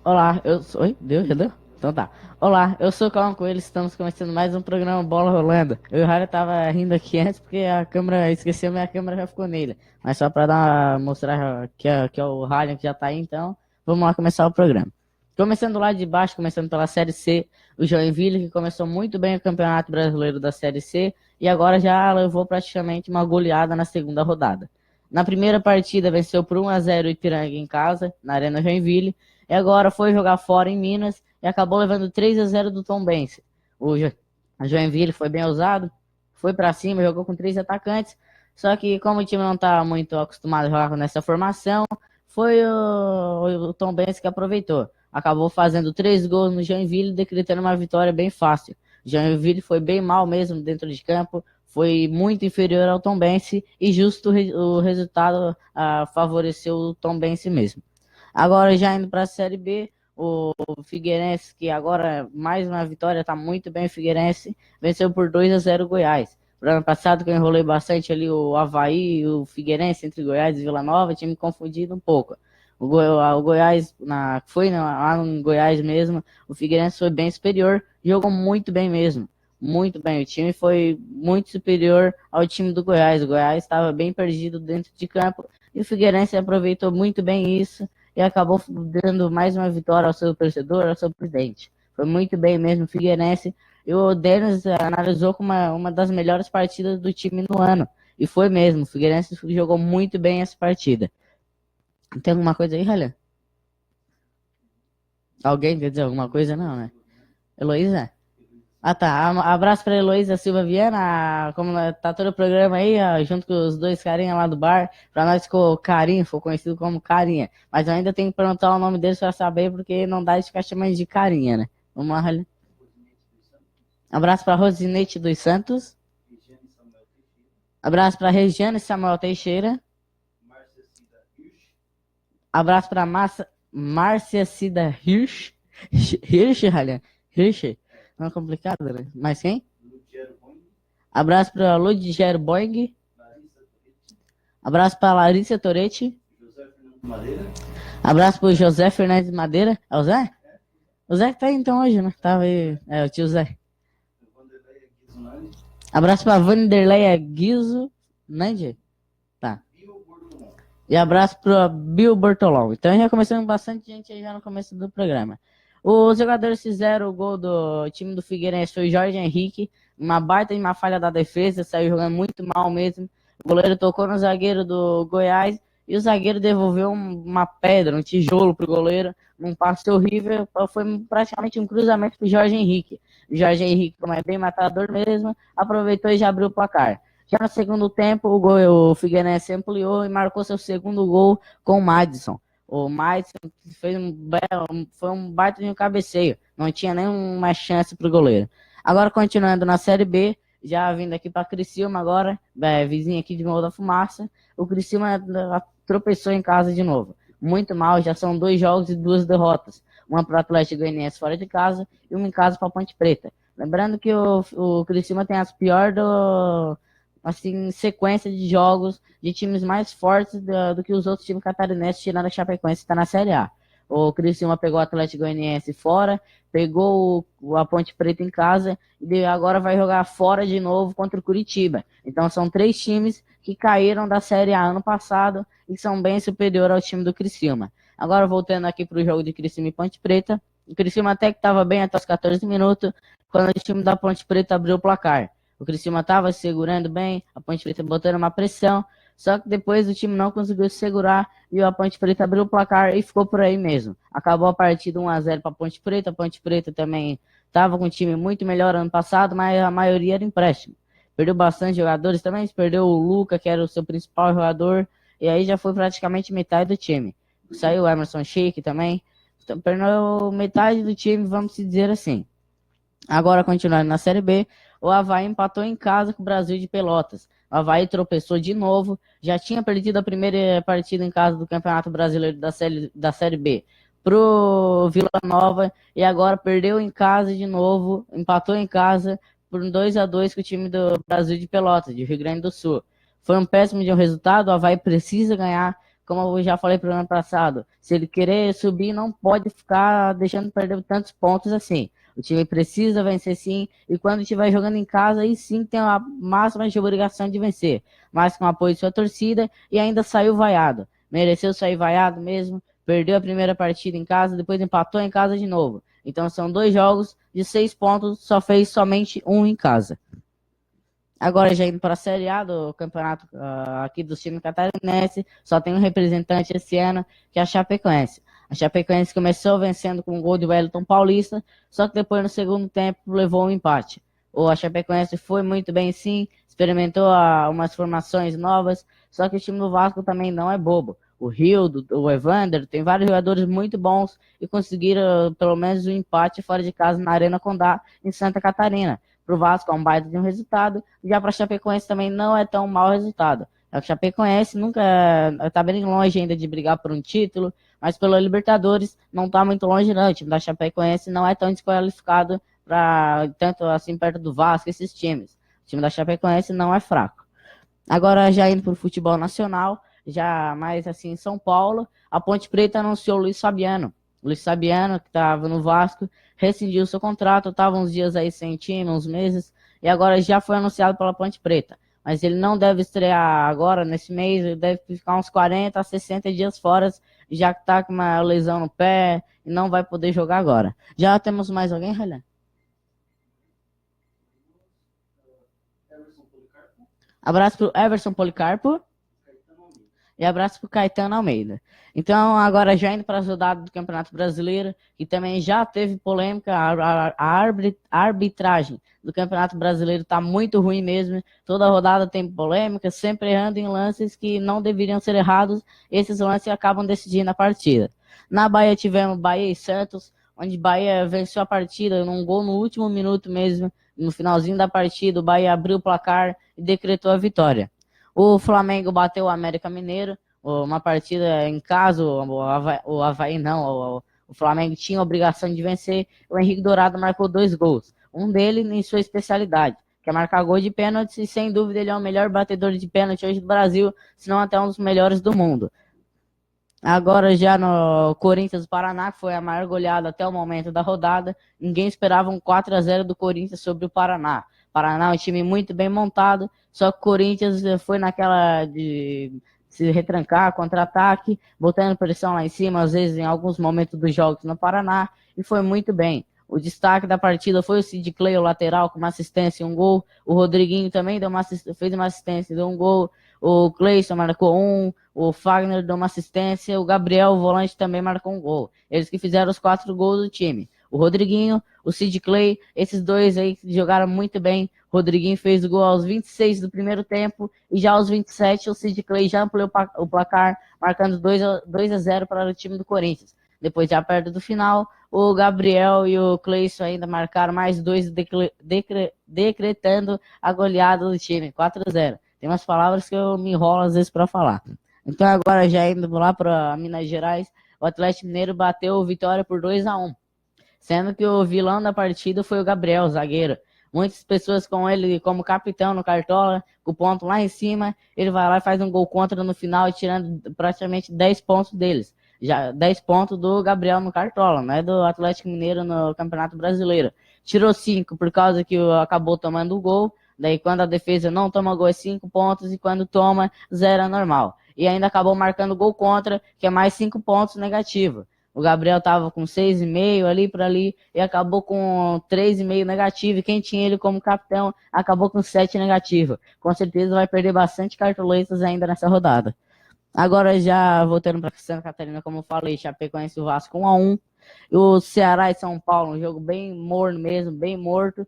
Olá, eu sou. Oi, deu? Já deu? Então tá. Olá, eu sou o Calma Coelho, estamos começando mais um programa Bola Rolando. Eu e o Harry tava rindo aqui antes porque a câmera, esqueceu, minha câmera já ficou nele. Mas só pra mostrar que é o Harry que já tá aí, então vamos lá começar o programa. Começando lá de baixo, começando pela Série C, o Joinville, que começou muito bem o Campeonato Brasileiro da Série C e agora já levou praticamente uma goleada na segunda rodada. Na primeira partida venceu por 1-0 o Ipiranga em casa, na Arena Joinville. E agora foi jogar fora em Minas e acabou levando 3-0 do Tombense. A Joinville foi bem ousado, foi pra cima, jogou com três atacantes. Só que como o time não tá muito acostumado a jogar nessa formação, foi o Tombense que aproveitou. Acabou fazendo 3 gols no Joinville, decretando uma vitória bem fácil. O Joinville foi bem mal mesmo dentro de campo, foi muito inferior ao Tombense e justo o resultado favoreceu o Tombense mesmo. Agora já indo para a Série B, o Figueirense, que agora mais uma vitória, tá muito bem o Figueirense, venceu por 2-0 o Goiás. No ano passado que eu enrolei bastante ali o Avaí e o Figueirense entre Goiás e Vila Nova, tinha me confundido um pouco. O Goiás, lá no Goiás mesmo, o Figueirense foi bem superior, jogou muito bem mesmo. Muito bem, o time foi muito superior ao time do Goiás. O Goiás estava bem perdido dentro de campo e o Figueirense aproveitou muito bem isso e acabou dando mais uma vitória ao seu torcedor, ao seu presidente. Foi muito bem mesmo o Figueirense. E o Denis analisou como uma das melhores partidas do time no ano. E foi mesmo, o Figueirense jogou muito bem essa partida. Tem alguma coisa aí, Ralhan? Alguém quer dizer alguma coisa? Não, né? Heloísa? Ah, tá. Abraço pra Heloísa Silva Viana. Como tá todo o programa aí, ó, junto com os dois carinha lá do bar. Pra nós ficou Carinho, foi conhecido como Carinha. Mas eu ainda tenho que perguntar o nome deles pra saber, porque não dá de ficar chamando de Carinha, né? Vamos lá, Ralhan. Abraço pra Rosinete dos Santos. Abraço pra Regiane Samuel Teixeira. Abraço pra Márcia Cida Hirsch. Hirsch, Ralhan. Hirsch. Não é complicado, né? Mas quem? Abraço pra Ludger Boing. Abraço pra Larissa Toretti. Abraço pro José Fernandes Madeira. É o Zé? O Zé que tá aí então hoje, né? Tava aí. É, o tio Zé. Abraço pra Vanderleia Guizo. Nande? Tá. E abraço pro Bill Bortolão. Então já começamos bastante gente aí já no começo do programa. Os jogadores fizeram o gol do time do Figueirense foi o Jorge Henrique. Uma baita e uma falha da defesa, saiu jogando muito mal mesmo. O goleiro tocou no zagueiro do Goiás e o zagueiro devolveu uma pedra, um tijolo pro goleiro, um passe horrível. Foi praticamente um cruzamento pro Jorge Henrique. O Jorge Henrique, como é bem matador mesmo, aproveitou e já abriu o placar. Já no segundo tempo, o Figueirense ampliou e marcou seu segundo gol com o Madison. O Madison foi um baita de um cabeceio. Não tinha nenhuma chance para o goleiro. Agora, continuando na Série B, já vindo aqui para Criciúma agora, vizinho aqui de Morro da Fumaça, o Criciúma tropeçou em casa de novo. Muito mal, já são 2 jogos e 2 derrotas. Uma para o Atlético Goianiense fora de casa e uma em casa para a Ponte Preta. Lembrando que o Criciúma tem as piores assim, sequência de jogos de times mais fortes do que os outros times catarinenses, tirando a Chapecoense que está na Série A. O Criciúma pegou o Atlético Goianiense fora, pegou a Ponte Preta em casa e agora vai jogar fora de novo contra o Curitiba. Então são 3 times que caíram da Série A ano passado e são bem superiores ao time do Criciúma. Agora voltando aqui para o jogo de Criciúma e Ponte Preta, o Criciúma até que estava bem até os 14 minutos, quando o time da Ponte Preta abriu o placar. O Criciúma estava se segurando bem, a Ponte Preta botando uma pressão, só que depois o time não conseguiu se segurar e a Ponte Preta abriu o placar e ficou por aí mesmo. Acabou a partida 1-0 para a Ponte Preta também estava com um time muito melhor ano passado, mas a maioria era empréstimo. Perdeu bastante jogadores também, perdeu o Luca, que era o seu principal jogador, e aí já foi praticamente metade do time. Saiu o Emerson Sheik também, então, perdeu metade do time, vamos dizer assim. Agora, continuando na Série B, o Avaí empatou em casa com o Brasil de Pelotas. O Avaí tropeçou de novo, já tinha perdido a primeira partida em casa do Campeonato Brasileiro da Série B pro Vila Nova e agora perdeu em casa de novo, empatou em casa por 2-2 com o time do Brasil de Pelotas, de Rio Grande do Sul. Foi um péssimo de um resultado, o Avaí precisa ganhar como eu já falei pro ano passado, se ele querer subir, não pode ficar deixando perder tantos pontos assim. O time precisa vencer sim, e quando estiver jogando em casa, aí sim tem a máxima de obrigação de vencer. Mas com o apoio de sua torcida e ainda saiu vaiado. Mereceu sair vaiado mesmo, perdeu a primeira partida em casa, depois empatou em casa de novo. Então são 2 jogos de 6 pontos, só fez somente um em casa. Agora já indo para a Série A do campeonato aqui do time catarinense, só tem um representante esse ano, que é a Chapecoense. A Chapecoense começou vencendo com um gol de Wellington Paulista, só que depois no segundo tempo levou um empate. A Chapecoense foi muito bem sim, experimentou umas formações novas, só que o time do Vasco também não é bobo. O Rildo, o Evander, tem vários jogadores muito bons e conseguiram pelo menos um empate fora de casa na Arena Condá, em Santa Catarina. Para o Vasco é um baita de um resultado, já para a Chapecoense também não é tão mau resultado. A Chapecoense nunca está bem longe ainda de brigar por um título, mas pela Libertadores não está muito longe não. O time da Chapecoense não é tão desqualificado para tanto assim perto do Vasco, esses times. O time da Chapecoense não é fraco. Agora já indo para o futebol nacional, já mais assim em São Paulo, a Ponte Preta anunciou o Luiz Fabiano. Luiz Fabiano, que estava no Vasco, rescindiu seu contrato, estava uns dias aí sem time, uns meses, e agora já foi anunciado pela Ponte Preta. Mas ele não deve estrear agora, nesse mês, ele deve ficar uns 40 a 60 dias fora, já que está com uma lesão no pé e não vai poder jogar agora. Já temos mais alguém, Raylan? Abraço pro Everson Policarpo. E abraço pro Caetano Almeida. Então, agora já indo para as rodadas do Campeonato Brasileiro, que também já teve polêmica, a arbitragem do Campeonato Brasileiro está muito ruim mesmo. Toda rodada tem polêmica, sempre errando em lances que não deveriam ser errados. Esses lances acabam decidindo a partida. Na Bahia tivemos Bahia e Santos, onde Bahia venceu a partida num gol no último minuto mesmo. No finalzinho da partida, o Bahia abriu o placar e decretou a vitória. O Flamengo bateu o América Mineiro, uma partida em casa, o Avaí não, o Flamengo tinha a obrigação de vencer, o Henrique Dourado marcou 2 gols, um dele em sua especialidade, que é marcar gol de pênalti, e sem dúvida ele é o melhor batedor de pênalti hoje do Brasil, se não até um dos melhores do mundo. Agora já no Corinthians Paraná, que foi a maior goleada até o momento da rodada, ninguém esperava um 4-0 do Corinthians sobre o Paraná. Paraná é um time muito bem montado, só que o Corinthians foi naquela de se retrancar, contra-ataque, botando pressão lá em cima, às vezes em alguns momentos dos jogos no Paraná, e foi muito bem. O destaque da partida foi o Sid Clay, o lateral, com uma assistência e um gol. O Rodriguinho também fez uma assistência e deu um gol. O Cleison marcou um. O Fagner deu uma assistência. O Gabriel, o volante, também marcou um gol. Eles que fizeram os 4 gols do time. O Rodriguinho, o Sid Clay, esses dois aí que jogaram muito bem. O Rodriguinho fez o gol aos 26 do primeiro tempo. E já aos 27, o Sid Clay já ampliou o placar, marcando 2-0 para o time do Corinthians. Depois, já perto do final, o Gabriel e o Cleison ainda marcaram mais 2, decretando a goleada do time, 4-0. Tem umas palavras que eu me enrolo às vezes para falar. Então agora já indo lá para Minas Gerais, o Atlético Mineiro bateu o Vitória por 2-1. Sendo que o vilão da partida foi o Gabriel, o zagueiro. Muitas pessoas com ele como capitão no Cartola, com o ponto lá em cima, ele vai lá e faz um gol contra no final, tirando praticamente 10 pontos deles. Já 10 pontos do Gabriel no Cartola, não é do Atlético Mineiro no Campeonato Brasileiro. Tirou 5 por causa que acabou tomando o gol. Daí quando a defesa não toma gol é 5 pontos e quando toma, 0 é normal. E ainda acabou marcando gol contra, que é mais 5 pontos negativo. O Gabriel tava com 6,5 ali por ali e acabou com 3,5 negativo. E quem tinha ele como capitão acabou com 7 negativo. Com certeza vai perder bastante cartoletas ainda nessa rodada. Agora já voltando para Santa Catarina, como eu falei, Chapecoense e o Vasco 1-1. O Ceará e São Paulo, um jogo bem morno mesmo, bem morto.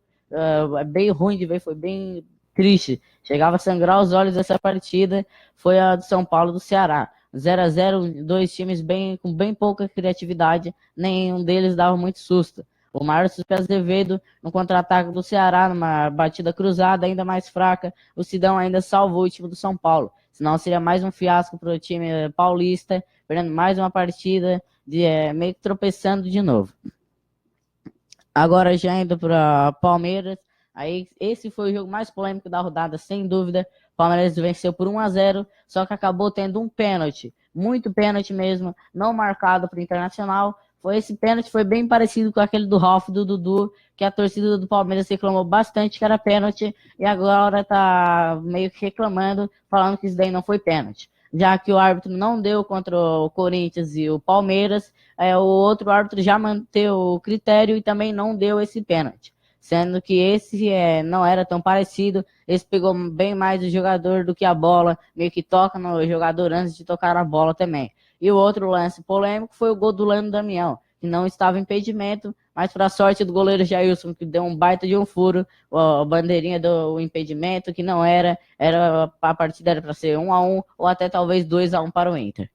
Bem ruim de ver, foi bem triste. Chegava a sangrar os olhos dessa partida. Foi a do São Paulo do Ceará. 0-0, 2 times com bem pouca criatividade, nenhum deles dava muito susto. O Márcio Azevedo, no contra-ataque do Ceará, numa batida cruzada ainda mais fraca, o Sidão ainda salvou o time do São Paulo. Senão seria mais um fiasco para o time paulista, perdendo mais uma partida, meio que tropeçando de novo. Agora já indo para Palmeiras, Aí esse foi o jogo mais polêmico da rodada, sem dúvida. O Palmeiras venceu por 1-0, só que acabou tendo um pênalti, muito pênalti mesmo, não marcado para o Internacional. Esse pênalti foi bem parecido com aquele do Ralf, do Dudu, que a torcida do Palmeiras reclamou bastante que era pênalti, e agora tá meio que reclamando, falando que isso daí não foi pênalti. Já que o árbitro não deu contra o Corinthians e o Palmeiras, o outro árbitro já manteve o critério e também não deu esse pênalti. Sendo que esse não era tão parecido, esse pegou bem mais o jogador do que a bola, meio que toca no jogador antes de tocar a bola também. E o outro lance polêmico foi o gol do Lando Damião, que não estava em impedimento, mas para a sorte do goleiro Jailson, que deu um baita de um furo, a bandeirinha do impedimento, que não era a partida era para ser 1-1 ou até talvez 2-1 para o Inter.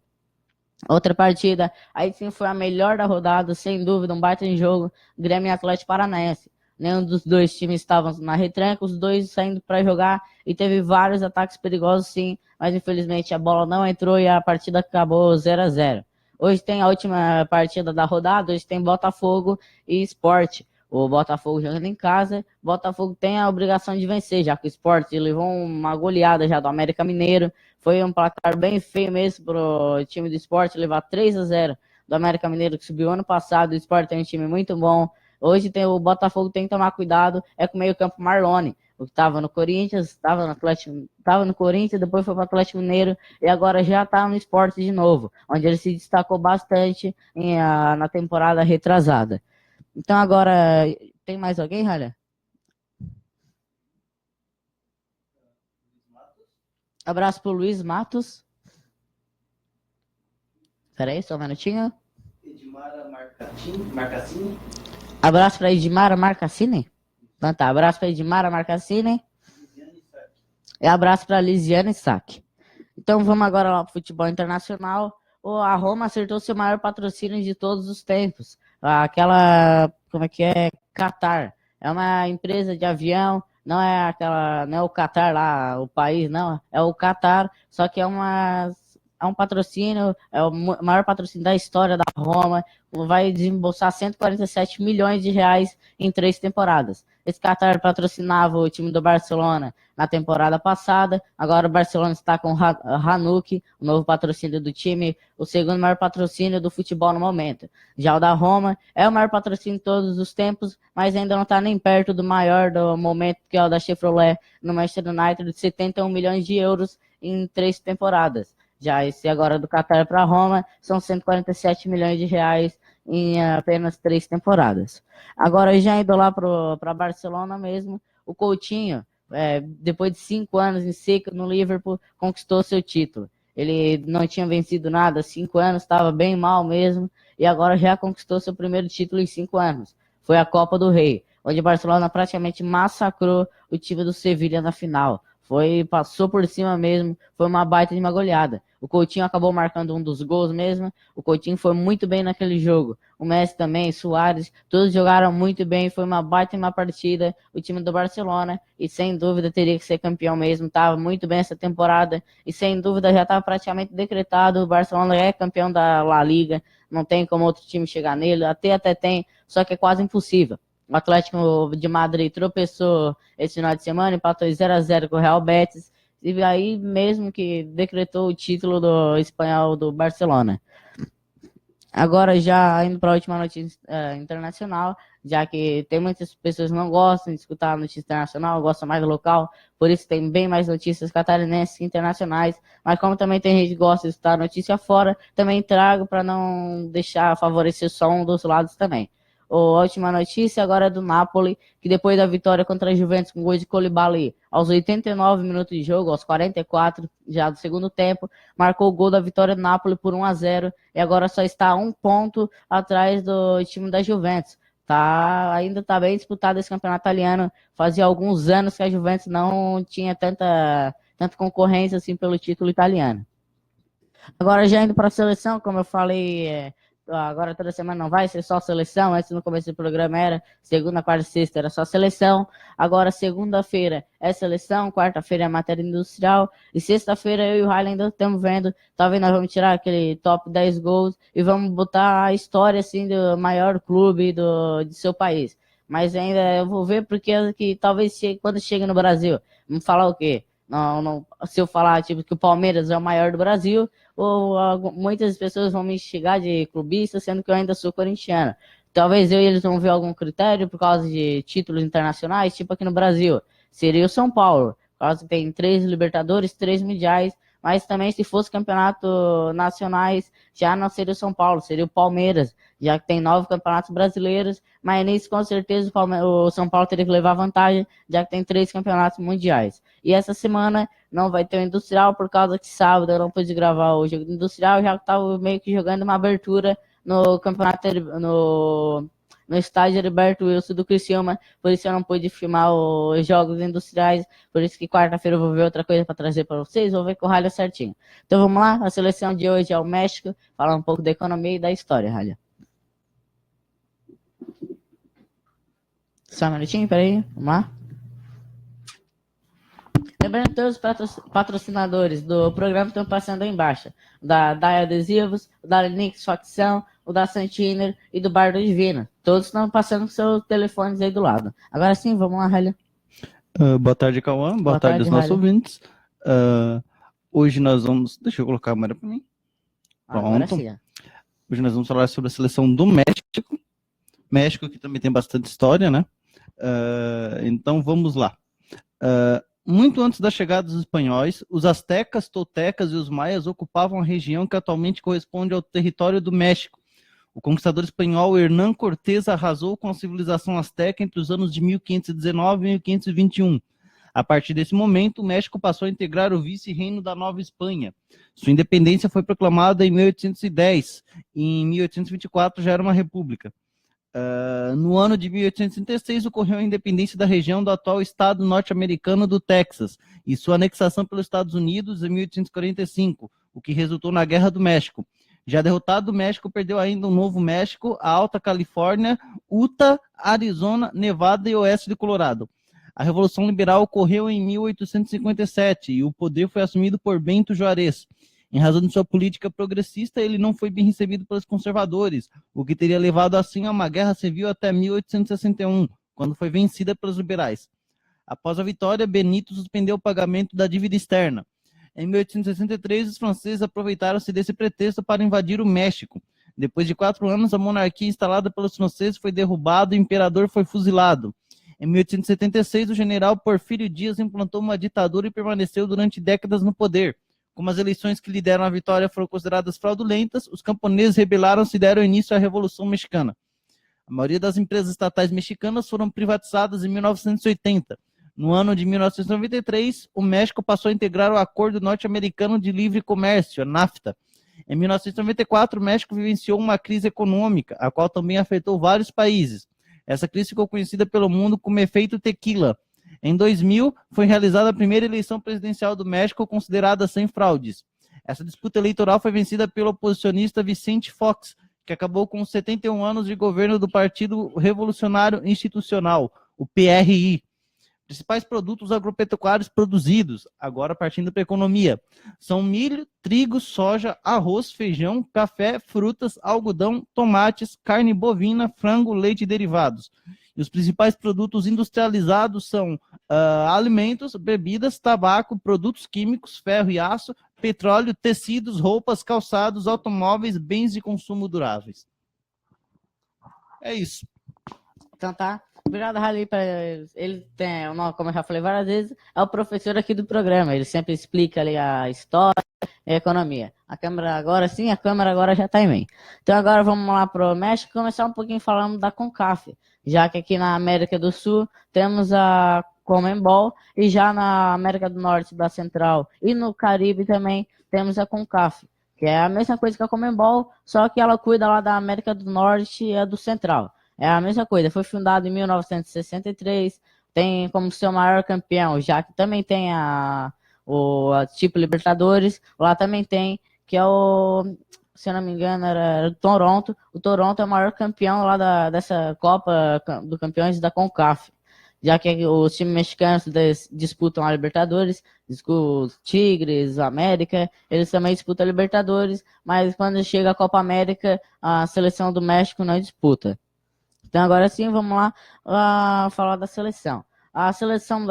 Outra partida, aí sim foi a melhor da rodada, sem dúvida, um baita em jogo, Grêmio e Atlético Paranaense. Nenhum dos dois times estavam na retranca, os dois saindo para jogar e teve vários ataques perigosos sim, mas infelizmente a bola não entrou e a partida acabou 0-0. Hoje tem a última partida da rodada, hoje tem Botafogo e Sport. O Botafogo jogando em casa, o Botafogo tem a obrigação de vencer, já que o Sport levou uma goleada já do América Mineiro. Foi um placar bem feio mesmo pro time do Sport levar 3-0 do América Mineiro, que subiu ano passado. O Sport tem um time muito bom. Hoje o Botafogo tem que tomar cuidado, com o meio-campo Marlone, o que estava no Corinthians, estava no Atlético, estava no Corinthians, depois foi para o Atlético Mineiro e agora já está no Sport de novo, onde ele se destacou bastante na temporada retrasada. Então agora, tem mais alguém, Ralha? Abraço pro Luiz Matos. Peraí, só um minutinho. Edmara Marcassini. Abraço pra Edmara Marcassini. Então tá, abraço pra Edmara Marcassini. E abraço pra Lisiane Sack. Então vamos agora lá pro futebol internacional. A Roma acertou seu maior patrocínio de todos os tempos. Aquela, como é que é? Qatar. É uma empresa de avião, não é o Qatar lá, o país, não. É o Qatar, só que é um patrocínio, é o maior patrocínio da história da Roma. Vai desembolsar 147 milhões de reais em 3 temporadas. Esse Qatar patrocinava o time do Barcelona na temporada passada. Agora o Barcelona está com o Hanuk, o novo patrocínio do time, o segundo maior patrocínio do futebol no momento. Já o da Roma é o maior patrocínio de todos os tempos, mas ainda não está nem perto do maior do momento, que é o da Chevrolet no Manchester United, de 71 milhões de euros em 3 temporadas. Já esse agora do Qatar para Roma são 147 milhões de reais em apenas 3 temporadas. Agora já indo lá para Barcelona mesmo, o Coutinho, depois de 5 anos em seca no Liverpool, conquistou seu título. Ele não tinha vencido nada há 5 anos, estava bem mal mesmo, e agora já conquistou seu primeiro título em 5 anos. Foi a Copa do Rei, onde o Barcelona praticamente massacrou o time do Sevilla na final. Passou por cima mesmo, foi uma baita de uma goleada. O Coutinho acabou marcando um dos gols mesmo, o Coutinho foi muito bem naquele jogo. O Messi também, Suárez, todos jogaram muito bem, foi uma baita de uma partida, o time do Barcelona, e sem dúvida teria que ser campeão mesmo, estava muito bem essa temporada, e sem dúvida já estava praticamente decretado, o Barcelona é campeão da La Liga, não tem como outro time chegar nele, até tem, só que é quase impossível. O Atlético de Madrid tropeçou esse final de semana, empatou 0-0 com o Real Betis, e aí mesmo que decretou o título do espanhol do Barcelona. Agora já indo para a última notícia internacional, já que tem muitas pessoas que não gostam de escutar a notícia internacional, gostam mais do local, por isso tem bem mais notícias catarinenses que internacionais, mas como também tem gente que gosta de escutar a notícia fora, também trago para não deixar favorecer só um dos lados também. A última notícia agora é do Napoli, que depois da vitória contra a Juventus com gol de Koulibaly, aos 89 minutos de jogo, aos 44 já do segundo tempo, marcou o gol da vitória do Napoli por 1-0 e agora só está a 1 ponto atrás do time da Juventus. Ainda está bem disputado esse campeonato italiano. Fazia alguns anos que a Juventus não tinha tanta concorrência assim pelo título italiano. Agora já indo para a seleção, como eu falei, agora toda semana não vai ser só seleção, antes no começo do programa era segunda, quarta e sexta era só seleção, agora segunda-feira é seleção, quarta-feira é matéria industrial, e sexta-feira eu e o Highlander estamos vendo, talvez nós vamos tirar aquele top 10 gols e vamos botar a história assim do maior clube de seu país. mas ainda eu vou ver porque que talvez quando chegue no Brasil, vamos falar o quê? Não, se eu falar tipo que o Palmeiras é o maior do Brasil, ou muitas pessoas vão me xingar de clubista, sendo que eu ainda sou corintiano. Talvez eu e eles vão ver algum critério por causa de títulos internacionais, tipo aqui no Brasil. Seria o São Paulo, por causa que tem 3 Libertadores, 3 Mundiais, mas também se fosse campeonato nacionais, já não seria o São Paulo, seria o Palmeiras, já que tem 9 campeonatos brasileiros, mas nisso com certeza o São Paulo teria que levar vantagem, já que tem 3 campeonatos mundiais. E essa semana não vai ter o Industrial, por causa que sábado eu não pude gravar o jogo do Industrial, já estava meio que jogando uma abertura no campeonato, no estádio Heriberto Wilson do Criciúma, por isso eu não pude filmar os jogos industriais, por isso que quarta-feira eu vou ver outra coisa para trazer para vocês, vou ver com o Ralha certinho. Então vamos lá, a seleção de hoje é o México, falar um pouco da economia e da história, Ralha. Só um minutinho, peraí, vamos lá. Lembrando que todos os patrocinadores do programa estão passando aí embaixo. Da Adesivos, da Linux Facção, o da Santiner e do Bar do Divino. Todos estão passando com seus telefones aí do lado. Agora sim, vamos lá, Ralha. Boa tarde, Cauã. Boa tarde aos nossos ouvintes. Hoje nós vamos... Deixa eu colocar a câmera para mim. Pronto. Sim, hoje nós vamos falar sobre a seleção do México. México que também tem bastante história, né? Então vamos lá. Muito antes da chegada dos espanhóis, os astecas, toltecas e os maias ocupavam a região que atualmente corresponde ao território do México. O conquistador espanhol Hernán Cortés arrasou com a civilização asteca entre os anos de 1519 e 1521. A partir desse momento, o México passou a integrar o vice-reino da Nova Espanha. Sua independência foi proclamada em 1810 e em 1824 já era uma república. No ano de 1836 ocorreu a independência da região do atual estado norte-americano do Texas e sua anexação pelos Estados Unidos em 1845, o que resultou na Guerra do México. Já derrotado, o México perdeu ainda o Novo México, a Alta Califórnia, Utah, Arizona, Nevada e Oeste do Colorado. A Revolução Liberal ocorreu em 1857 e o poder foi assumido por Bento Juárez. Em razão de sua política progressista, ele não foi bem recebido pelos conservadores, o que teria levado assim a uma guerra civil até 1861, quando foi vencida pelos liberais. Após a vitória, Benito suspendeu o pagamento da dívida externa. Em 1863, os franceses aproveitaram-se desse pretexto para invadir o México. Depois de 4 anos, a monarquia instalada pelos franceses foi derrubada e o imperador foi fuzilado. Em 1876, o general Porfírio Dias implantou uma ditadura e permaneceu durante décadas no poder. Como as eleições que lhe deram a vitória foram consideradas fraudulentas, os camponeses rebelaram-se e deram início à Revolução Mexicana. A maioria das empresas estatais mexicanas foram privatizadas em 1980. No ano de 1993, o México passou a integrar o Acordo Norte-Americano de Livre Comércio, a NAFTA. Em 1994, o México vivenciou uma crise econômica, a qual também afetou vários países. Essa crise ficou conhecida pelo mundo como efeito tequila. Em 2000, foi realizada a primeira eleição presidencial do México considerada sem fraudes. Essa disputa eleitoral foi vencida pelo oposicionista Vicente Fox, que acabou com 71 anos de governo do Partido Revolucionário Institucional, o PRI. Principais produtos agropecuários produzidos, agora partindo para a economia, são milho, trigo, soja, arroz, feijão, café, frutas, algodão, tomates, carne bovina, frango, leite e derivados. E os principais produtos industrializados são alimentos, bebidas, tabaco, produtos químicos, ferro e aço, petróleo, tecidos, roupas, calçados, automóveis, bens de consumo duráveis. É isso. Então tá. Obrigado, Rally. Ele tem, como eu já falei várias vezes, é o professor aqui do programa. Ele sempre explica ali a história e a economia. A câmera agora já está em mim. Então agora vamos lá para o México e começar um pouquinho falando da CONCACAF. Já que aqui na América do Sul temos a Conmebol e já na América do Norte, da Central e no Caribe também temos a CONCACAF, que é a mesma coisa que a Conmebol, só que ela cuida lá da América do Norte e a do Central. É a mesma coisa, foi fundado em 1963, tem como seu maior campeão, já que também tem a tipo Libertadores, lá também tem, que é se eu não me engano, era o Toronto. O Toronto é o maior campeão lá dessa Copa dos Campeões da CONCACAF, já que os times mexicanos disputam a Libertadores, os Tigres, a América, eles também disputam a Libertadores, mas quando chega a Copa América, a seleção do México não disputa. Então agora sim, vamos lá falar da seleção. A seleção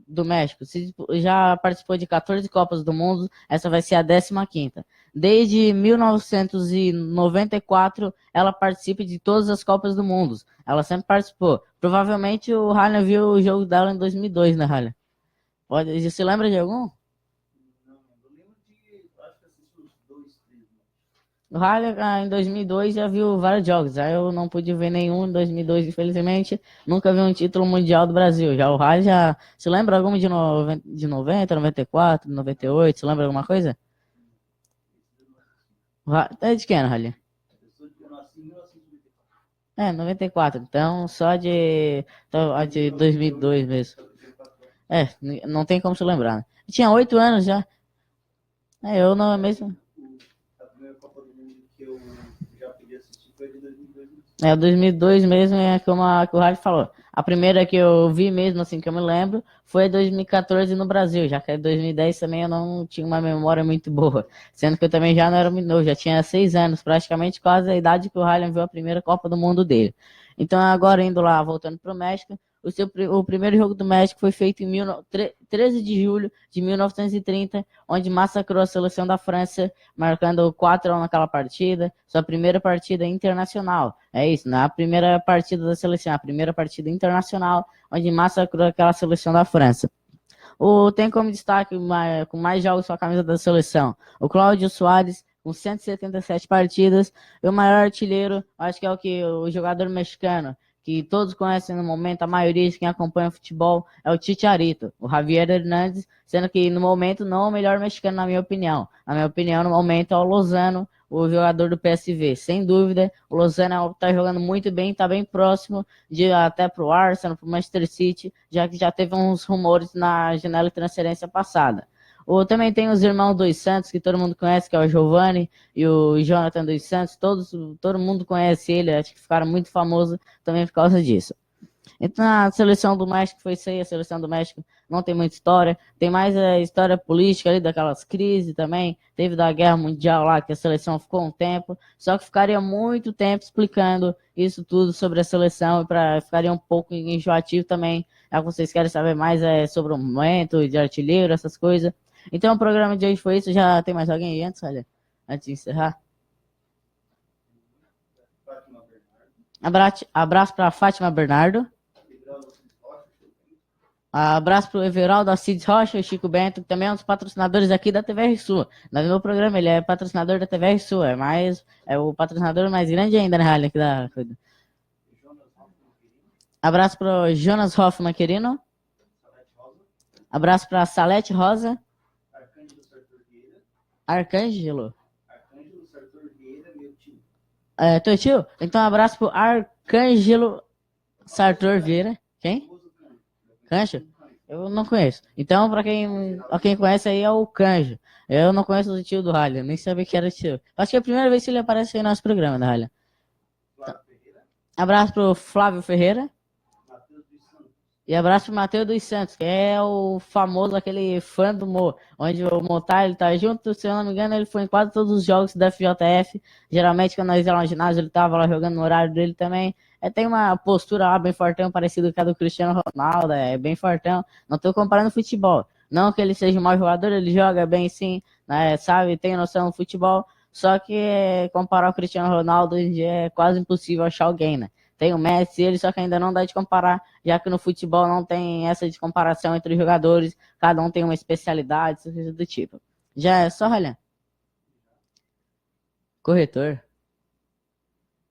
do México já participou de 14 Copas do Mundo, essa vai ser a 15ª. Desde 1994, ela participa de todas as Copas do Mundo. Ela sempre participou. Provavelmente o Ryan viu o jogo dela em 2002, né, Ryan? Você lembra de algum? Não, eu lembro de. Acho que assisti uns 2, 3. O Ryan, em 2002, já viu vários jogos. Aí eu não pude ver nenhum em 2002, infelizmente. Nunca vi um título mundial do Brasil. Já o Ryan já. Se lembra alguma de 90, 94, 98? Se lembra alguma coisa? É de quem, Ryan? Eu nasci em 1994. É, 94. Então, só de 2002 mesmo. É, não tem como se lembrar, né? Eu tinha 8 anos já. É, eu não é mesmo. A primeira Copa do Mundo que eu já podia assistir foi de 2002. É, 2002 mesmo é como que o Rádio falou. A primeira que eu vi mesmo, assim, que eu me lembro, foi 2014 no Brasil, já que em 2010 também eu não tinha uma memória muito boa. Sendo que eu também já não era muito novo, já tinha 6 anos, praticamente quase a idade que o Ryan viu a primeira Copa do Mundo dele. Então agora indo lá, voltando pro México, o primeiro jogo do México foi feito em 13 de julho de 1930, onde massacrou a seleção da França, marcando 4-1 naquela partida, sua primeira partida internacional. É isso, não é a primeira partida da seleção, a primeira partida internacional, onde massacrou aquela seleção da França. Tem como destaque com mais jogos com a camisa da seleção o Cláudio Soares, com 177 partidas, e o maior artilheiro, acho que é o jogador mexicano, que todos conhecem no momento, a maioria de quem acompanha o futebol, é o Chicharito, o Javier Hernández, sendo que no momento não é o melhor mexicano, na minha opinião. Na minha opinião, no momento é o Lozano, o jogador do PSV. Sem dúvida, o Lozano está jogando muito bem, está bem próximo de até para o Arsenal, para o Manchester City, já que já teve uns rumores na janela de transferência passada. Também tem os irmãos dos Santos, que todo mundo conhece, que é o Giovanni e o Jonathan dos Santos. Todo mundo conhece ele, acho que ficaram muito famosos também por causa disso. Então a seleção do México foi isso aí, a seleção do México não tem muita história, tem mais a história política ali, daquelas crises também, teve da Guerra Mundial lá, que a seleção ficou um tempo, só que ficaria muito tempo explicando isso tudo sobre a seleção, e ficaria um pouco enjoativo também, já que vocês querem saber mais sobre o momento de artilheiro, essas coisas. Então o programa de hoje foi isso, já tem mais alguém aí antes, olha, antes de encerrar? Abraço para Fátima Bernardo. Abraço pro Everaldo, Cid Rocha e Chico Bento, que também é um dos patrocinadores aqui da TVR Sul. No meu programa, ele é patrocinador da TVR Sul, é o patrocinador mais grande ainda, na real, aqui da coisa. Abraço pro Jonas Hoffman Querino. Abraço pra Salete Rosa. Arcângelo Sartor Vieira, meu tio. Teu tio? Então abraço pro Arcângelo Sartor Vieira. Quem? Canjo? Eu não conheço. Então, pra quem conhece aí é o Canjo. Eu não conheço o tio do Ralha, nem sabia que era tio. Acho que é a primeira vez que ele aparece aí no nosso programa, da Ralha. Abraço pro Flávio Ferreira. E abraço pro Matheus dos Santos, que é o famoso, aquele fã do Mo, onde o Montar, ele tá junto, se eu não me engano, ele foi em quase todos os jogos da FJF. Geralmente, quando nós íamos lá no ginásio, ele tava lá jogando no horário dele também. Tem uma postura lá bem fortão, parecida com a do Cristiano Ronaldo, é bem fortão. Não tô comparando futebol. Não que ele seja um mau jogador, ele joga bem sim, né, sabe, tem noção do futebol. Só que comparar o Cristiano Ronaldo hoje em dia é quase impossível achar alguém, né? Tem o Messi, ele só que ainda não dá de comparar, já que no futebol não tem essa de comparação entre os jogadores, cada um tem uma especialidade, coisa do tipo. Já é só olhar. Corretor.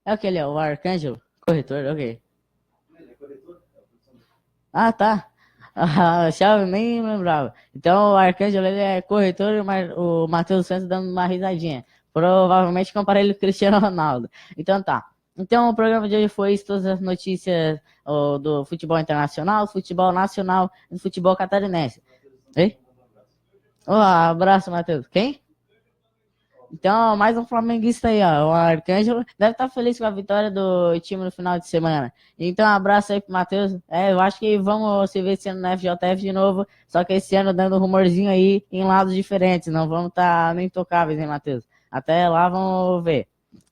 É o que ele é, o Arcângelo? Corretor, ok. Ah, tá. Chave, nem lembrava. Então o Arcângelo ele é corretor e o Matheus Santos dando uma risadinha. Provavelmente comparei ele com o Cristiano Ronaldo. Então tá. Então o programa de hoje foi isso, todas as notícias do futebol internacional, futebol nacional e futebol catarinense. Ei? Abraço, Matheus. Quem? Então, mais um flamenguista aí, ó. O Arcângelo deve estar feliz com a vitória do time no final de semana. Então, um abraço aí pro Matheus. Eu acho que vamos se ver esse ano na FJF de novo. Só que esse ano dando um rumorzinho aí em lados diferentes. Não vamos estar nem intocáveis, hein, Matheus? Até lá, vamos ver.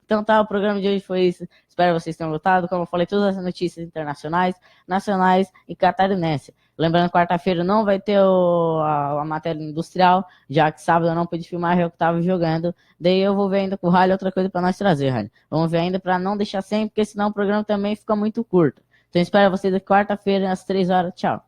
Então tá, o programa de hoje foi isso. Espero que vocês tenham gostado. Como eu falei, todas as notícias internacionais, nacionais e catarinense. Lembrando, quarta-feira não vai ter a matéria industrial, já que sábado eu não pude filmar, eu estava jogando. Daí eu vou ver ainda com o Rally outra coisa para nós trazer, Rally. Vamos ver ainda para não deixar sem, porque senão o programa também fica muito curto. Então espero vocês quarta-feira às 3 horas. Tchau.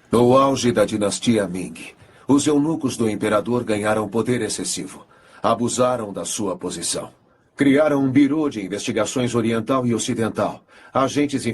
No auge da dinastia Ming, os eunucos do imperador ganharam poder excessivo. Abusaram da sua posição. Criaram um birô de investigações oriental e ocidental. Agentes